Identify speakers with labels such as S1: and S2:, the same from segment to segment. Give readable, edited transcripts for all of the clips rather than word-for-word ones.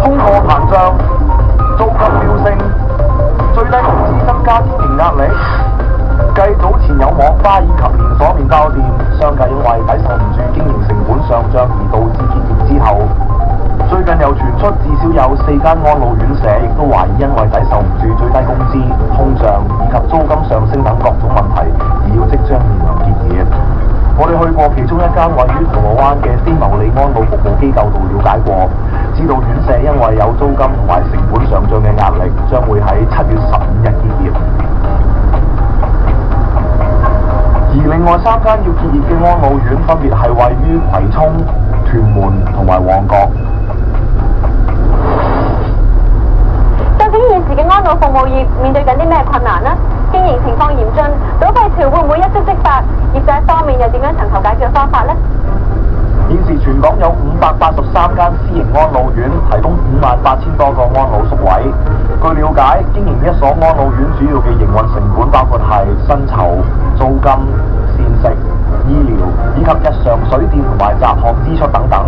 S1: 通貨膨脹、租金飆升、最低工資增加經營壓力。繼早前有網吧以及連鎖麵包店相繼因為抵受唔住經營成本上漲而導致結業之後，最近又傳出至少有4間安老院舍亦都懷疑因為抵受唔住最低工資、通脹以及租金上升等各種問題，而要即將面臨結業。我哋去過其中一間位於銅鑼灣嘅非牟利安老服務機構度了解過，知道院舍因為有租金同埋成本上漲嘅壓力，將會喺7月15日結業。而另外3間要結業嘅安老院分別係位於葵涌、屯門同埋旺角。
S2: 究竟現時嘅安老服務業面對緊啲咩困難呢？經營情況嚴峻，倒閉潮會唔會一觸即發？業界方面又點樣尋求解決方法呢？
S1: 現時全港有583間私營安老院，提供58,000多個安老宿位。據了解，經營一所安老院主要嘅營運成本包括係薪酬、租金、膳食、醫療以及日常水電同埋雜項支出等等，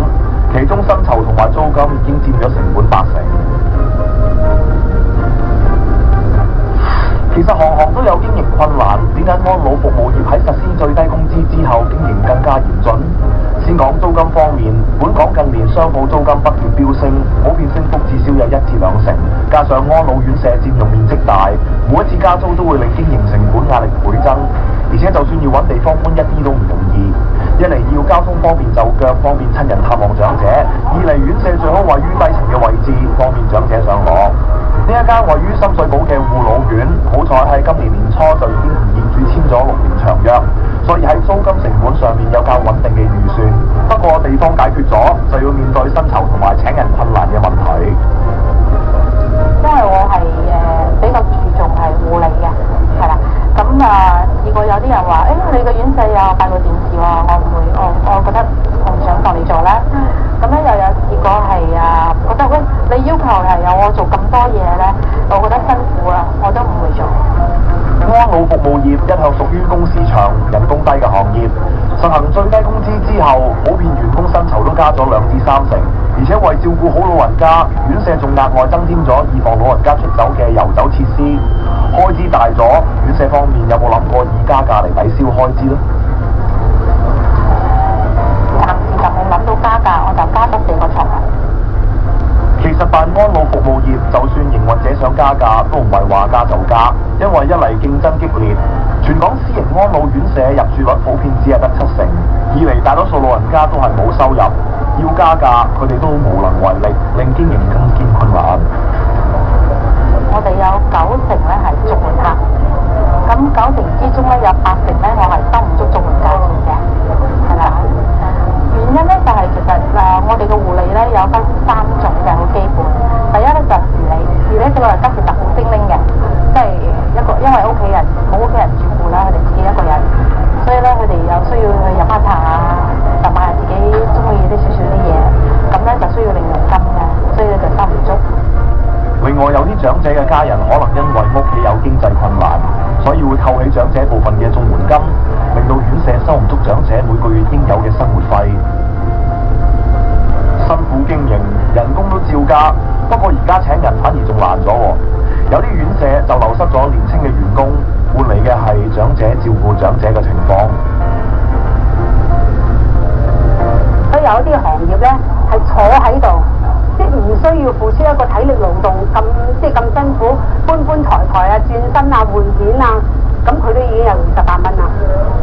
S1: 其中薪酬同埋租金已經佔咗成本80%。其實行行都有經營困難，點解安老服務業喺實施最低工資之後經營更加嚴峻？先講租金方面，本港近年商鋪租金不斷飆升，普遍升幅至少有1至2成，加上安老院舍佔用面積大，每一次加租都會令經營成本壓力倍增，而且就算要揾地方搬一啲都唔容易。一嚟要交通方便就腳，方便親人探望長者；二嚟院舍最好位於低層嘅位置，方便長者上落。呢一間位於深水埗嘅護老院，好彩喺今年年初就已經同業主簽咗6年長約，所以喺租金成本上面有較穩定嘅預算。不過地方解決咗，就要面對薪酬同埋請人困難嘅問題。
S3: 因為我係比較注重係護理嘅，係啦。咁如果有啲人話，你個院舍有閉路電視喎，我唔會，我覺得我唔想幫你做啦。咁咧又有試過係覺得你要求係有我做咁多嘢咧，我覺得辛苦啦，我都唔會做。
S1: 安老服務業一向屬於工時長、人工低嘅行業，實行最低工資之後，普遍員工薪酬都加咗2至3成，而且為照顧好老人家，院舍仲額外增添咗以防老人家出走嘅遊走設施，開支大咗，院舍方面有冇諗過以加價嚟抵消開支呢？
S3: 暫時就冇諗到加價，我就加多4個床位。
S1: 其實辦安老服務業，就算營運者想加價，都唔係話加就加，因為一嚟競爭激烈，全港私營安老院舍入住率普遍只係得7成；二嚟大多數老人家都係冇收入，要加價佢哋都無能為力，令經營更見困難。
S3: 我哋有9成咧係綜援客，咁9成之中咧有8成咧我係收唔足綜援價錢嘅，係啦。原因咧就係其實我哋嘅護理咧有分3種嘅好基本。第一咧就係護理，護理嘅老人家其實好精靈嘅，即係因為屋企人冇屋企人照顧啦，佢哋自己一個人，所以咧佢哋又需要去飲下茶啊，就買下自己中意啲少少啲嘢，咁咧就需要零用金嘅，所以咧就收唔足。
S1: 另外有啲長者嘅家人可能因為屋企有經濟困難，所以會扣起長者部分嘅綜援金，令到院舍收唔足長者每個月應有嘅生活費。辛苦經營，人工都照加，不過而家請人反而仲難咗喎。有啲院舍就流失咗年輕嘅員工，換嚟嘅係長者照顧長者嘅情況。
S2: 所以有啲行業咧係坐喺度，即係唔需要付出一個體力勞動咁辛苦搬抬啊、轉身啊、換片啊，咁佢都已經有28蚊啦。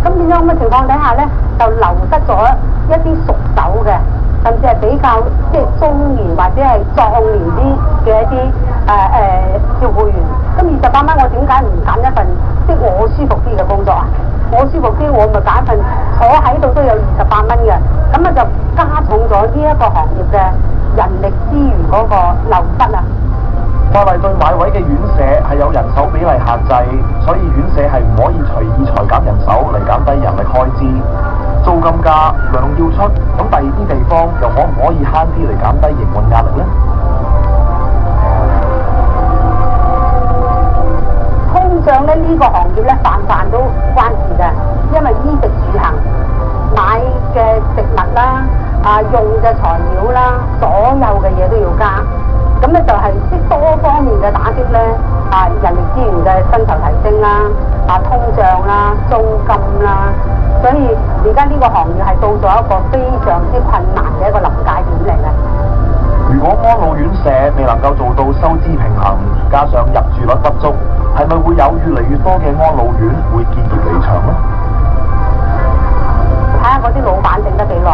S2: 咁變咗咁嘅情況底下咧，就流失咗一啲熟手嘅，甚至係比較即係中年或者係壯年啲嘅一啲照顧員。咁28蚊我點解唔揀一份即係我舒服啲嘅工作啊？我舒服啲，我咪揀一份坐喺度都有28蚊嘅，咁啊就加重咗呢一個行業嘅人力資源嗰個流失啊！
S1: 法例對買位嘅院舍係有人手比例限制，所以院舍係唔可以隨意裁減人手嚟減低人力開支。租金加量要出，咁第二啲地方又可唔可以慳啲嚟減低營運壓力呢？
S2: 通脹咧呢個行業咧飯都關事嘅，因為衣食住行買嘅食物啦、用嘅材料啦，所有嘅嘢都要加。咁咧就係啲多方面嘅打擊咧，人力資源嘅薪酬提升啦，通脹啦、租金啦，所以而家呢個行業係到咗一個非常之困難嘅一個臨界點嚟嘅。
S1: 如果安老院舍未能夠做到收支平衡，加上入住率不足，係咪會有越嚟越多嘅安老院會結業離場呢？
S2: 睇下嗰啲老闆整得幾耐，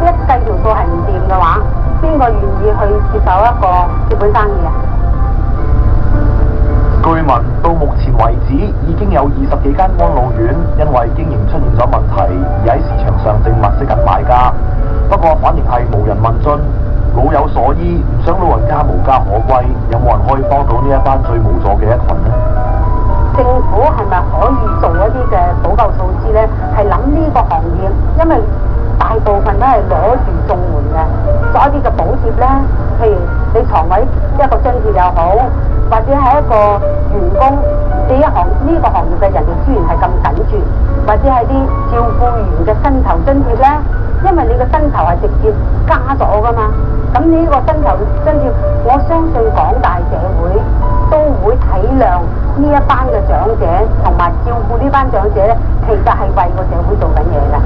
S2: 一計條數係唔掂嘅話，邊個願意去接受一個接本生意啊？
S1: 據聞到目前為止已經有20幾間安老院因為經營出現咗問題，而喺市場上正物色緊買家。不過反應係無人問津，老有所依，唔想老人家無家可歸。有冇人可以幫到呢一班最無助嘅一群呢？
S2: 政府係咪可以做一啲嘅補救措施呢？係諗呢個行業，因為大部分都係攞住綜援嘅，做一啲嘅補貼呢，譬如你床位一個津貼又好，或者係一個員工呢個行業嘅人力資源係咁緊缺，或者係啲照顧員嘅薪酬津貼呢，因為你嘅薪酬係直接加咗噶嘛，咁呢個薪酬津貼，我相信廣大社會都會體諒呢一班嘅長者，同埋照顧呢班長者呢，其實係為個社會做緊嘢㗎。